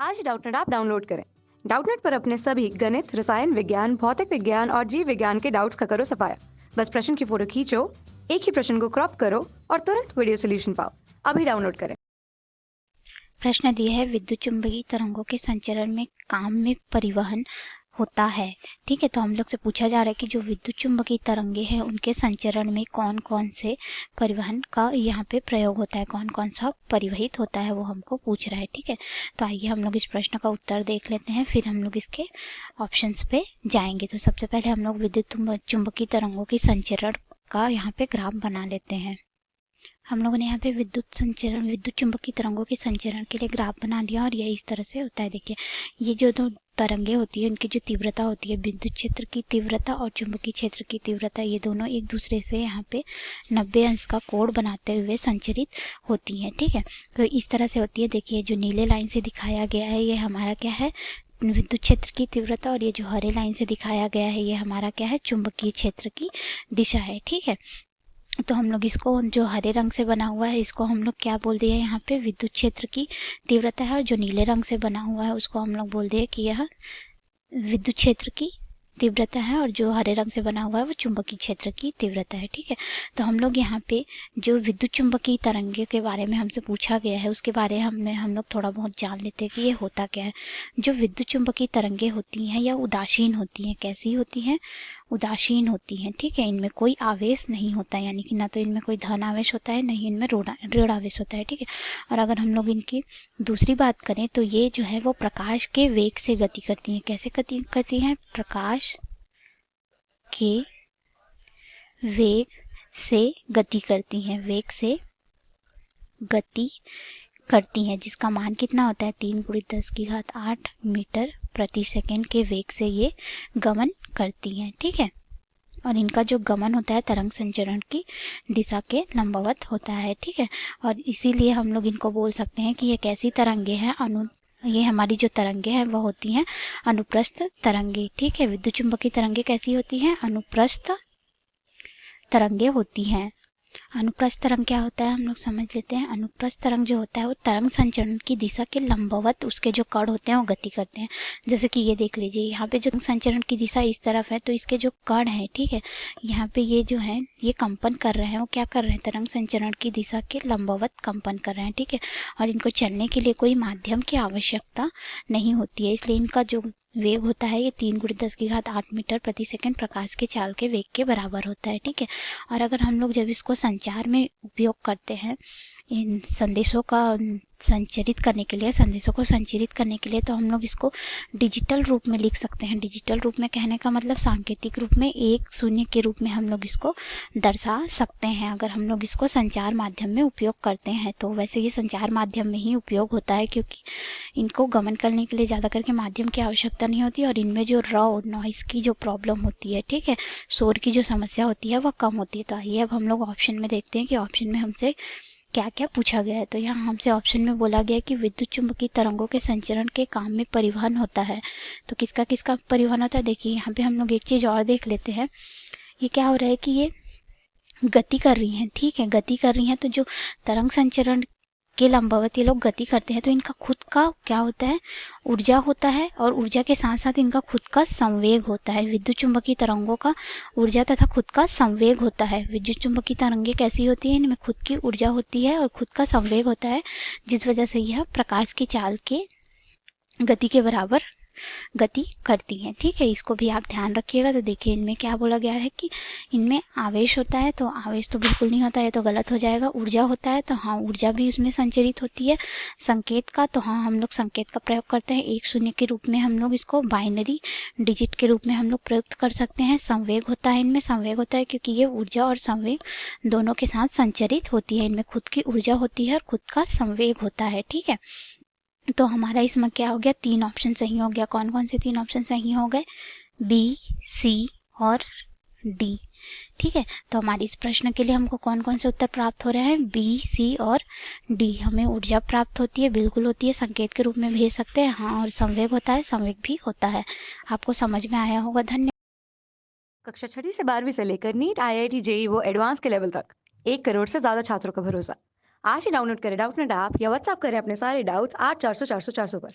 आज ही Doubtnut app download करें। Doubtnut पर अपने सभी गणित, रसायन विज्ञान, भौतिक विज्ञान और जीव विज्ञान के डाउट्स का करो सफाया। बस प्रश्न की फोटो खींचो, एक ही प्रश्न को क्रॉप करो और तुरंत वीडियो सोल्यूशन पाओ। अभी डाउनलोड करें। प्रश्न दिया है विद्युत चुंबकीय तरंगों के संचरण में काम में परिवहन होता है। ठीक है, तो हम लोग से पूछा जा रहा है कि जो विद्युत चुंबकीय तरंगे हैं उनके संचरण में कौन कौन से परिवहन का यहाँ पे प्रयोग होता है, कौन कौन सा परिवहित होता है, वो हमको पूछ रहा है। ठीक है, तो आइए हम लोग इस प्रश्न का उत्तर देख लेते हैं, फिर हम लोग इसके ऑप्शंस पे जाएंगे। तो सबसे पहले हम लोग विद्युत चुंबकीय तरंगों की संचरण का यहाँ पे ग्राफ बना लेते हैं। हम लोगों ने यहाँ पे विद्युत चुंबकीय तरंगों के संचरण के लिए ग्राफ बना लिया और ये इस तरह से होता है। देखिए, ये जो दो तरंगे होती है उनकी जो तीव्रता होती है, विद्युत क्षेत्र की तीव्रता और चुंबकीय क्षेत्र की तीव्रता, ये दोनों एक दूसरे से यहाँ पे 90 अंश का कोण बनाते हुए संचरित होती हैं। ठीक है, तो इस तरह से होती है। देखिए, जो नीले लाइन से दिखाया गया है ये हमारा क्या है, विद्युत क्षेत्र की तीव्रता, और ये जो हरे लाइन से दिखाया गया है ये हमारा क्या है, चुंबकीय क्षेत्र की दिशा है। ठीक है, तो हम लोग इसको, जो हरे रंग से बना हुआ है इसको हम लोग क्या बोल दिए, यहाँ पे विद्युत क्षेत्र की तीव्रता है, और जो नीले रंग से बना हुआ है उसको हम लोग बोल दिए कि यह विद्युत क्षेत्र की तीव्रता है, और जो हरे रंग से बना हुआ है वो चुंबकीय क्षेत्र की तीव्रता है। ठीक है, तो हम लोग यहाँ पे जो विद्युत चुंबकीय तरंगे के बारे में हमसे पूछा गया है उसके बारे में हम लोग थोड़ा बहुत जान लेते हैं कि ये होता क्या है। जो विद्युत चुंबकीय तरंगे होती हैं यह उदासीन होती हैं। कैसी होती हैं? उदासीन होती हैं। ठीक है, इनमें कोई आवेश नहीं होता है, यानी कि ना तो इनमें कोई धन आवेश होता है, नहीं इनमें ऋण आवेश होता है। ठीक है, और अगर हम लोग इनकी दूसरी बात करें तो ये जो है वो प्रकाश के वेग से गति करती हैं। कैसे गति करती हैं? प्रकाश के वेग से गति करती हैं, वेग से गति करती हैं, जिसका मान कितना होता है, 3×10⁸ मीटर प्रति सेकंड के वेग से ये गमन करती हैं। ठीक है, और इनका जो गमन होता है तरंग संचरण की दिशा के लंबवत होता है। ठीक है, और इसीलिए हम लोग इनको बोल सकते हैं कि ये कैसी तरंगे हैं, ये हमारी जो तरंगे हैं वह होती हैं अनुप्रस्थ तरंगे। ठीक है, विद्युत चुंबकीय तरंगे कैसी होती हैं? अनुप्रस्थ तरंगे होती हैं। अनुप्रस्थ तरंग क्या होता है हम लोग समझ लेते हैं। अनुप्रस्थ तरंग जो होता है वो तरंग संचरण की दिशा के लंबवत उसके जो कण होते हैं वो गति करते हैं। जैसे कि ये देख लीजिए, यहाँ पे जो संचरण की दिशा इस तरफ है तो इसके जो कण है, ठीक है, यहाँ पे ये जो है ये कंपन कर रहे हैं। वो क्या कर रहे हैं? तरंग संचरण की दिशा के लंबवत कंपन कर रहे हैं। ठीक है, और इनको चलने के लिए कोई माध्यम की आवश्यकता नहीं होती है, इसलिए इनका जो वेग होता है ये 3×10⁸ मीटर प्रति सेकंड प्रकाश के चाल के वेग के बराबर होता है। ठीक है, और अगर हम लोग जब इसको संचार में उपयोग करते हैं, इन संदेशों का संचरित करने के लिए, संदेशों को संचरित करने के लिए, तो हम लोग इसको डिजिटल रूप में लिख सकते हैं। डिजिटल रूप में कहने का मतलब सांकेतिक रूप में 1 0 के रूप में हम लोग इसको दर्शा सकते हैं, अगर हम लोग इसको संचार माध्यम में उपयोग करते हैं तो। वैसे ये संचार माध्यम में ही उपयोग होता है क्योंकि इनको गमन करने के लिए ज़्यादा करके माध्यम की आवश्यकता नहीं होती, और इनमें जो नॉइस की जो प्रॉब्लम होती है, ठीक है, शोर की जो समस्या होती है वह कम होती है। तो आइए अब हम लोग ऑप्शन में देखते हैं कि ऑप्शन में हमसे क्या क्या पूछा गया है। तो यहाँ हमसे ऑप्शन में बोला गया है कि विद्युत चुंबकीय तरंगों के संचरण के काम में परिवहन होता है। तो किसका किसका परिवहन होता है? देखिए, यहाँ पे हम लोग एक चीज़ और देख लेते हैं। ये क्या हो रहा है कि ये गति कर रही हैं। ठीक है, गति कर रही हैं, तो जो तरंग संचरण के लंबवत ये लोग गति करते हैं तो इनका खुद का क्या होता है? ऊर्जा होता है, और ऊर्जा के साथ साथ इनका खुद का संवेग होता है। विद्युत चुंबकीय तरंगों का ऊर्जा तथा खुद का संवेग होता है। विद्युत चुंबकीय तरंगे कैसी होती है? इनमें खुद की ऊर्जा होती है और खुद का संवेग होता है, जिस वजह से यह प्रकाश की चाल के गति के बराबर गति करती हैं। ठीक है, इसको भी आप ध्यान रखिएगा। तो देखिए, इनमें क्या बोला गया है कि इनमें आवेश होता है, तो आवेश तो बिल्कुल नहीं होता है, तो गलत हो जाएगा। ऊर्जा होता है, तो हाँ, ऊर्जा भी इसमें संचरित होती है। संकेत का, तो हाँ, हम लोग संकेत का प्रयोग करते हैं 1 0 के रूप में, हम लोग इसको बाइनरी डिजिट के रूप में हम लोग प्रयुक्त कर सकते हैं। संवेग होता है, इनमें संवेग होता है क्योंकि ये ऊर्जा और संवेग दोनों के साथ संचरित होती है। इनमें खुद की ऊर्जा होती है और खुद का संवेग होता है। ठीक है, तो हमारा इसमें क्या हो गया? 3 ऑप्शन सही हो गया। कौन कौन से 3 ऑप्शन सही हो गए? बी, सी और डी। ठीक है, तो हमारे इस प्रश्न के लिए हमको कौन कौन से उत्तर प्राप्त हो रहे हैं? बी, सी और डी। हमें ऊर्जा प्राप्त होती है, बिल्कुल होती है, संकेत के रूप में भेज सकते हैं, हाँ, और संवेग होता है, संवेग भी होता है। आपको समझ में आया होगा। धन्यवाद। कक्षा 6 से 12वीं से लेकर नीट, IIT, JEE वो एडवांस के लेवल तक 1 करोड़ से ज्यादा छात्रों का भरोसा। आज ही डाउनलोड करें डाउटनेट ऐप या व्हाट्सएप करें अपने सारे डाउट्स 8400 400 400 पर।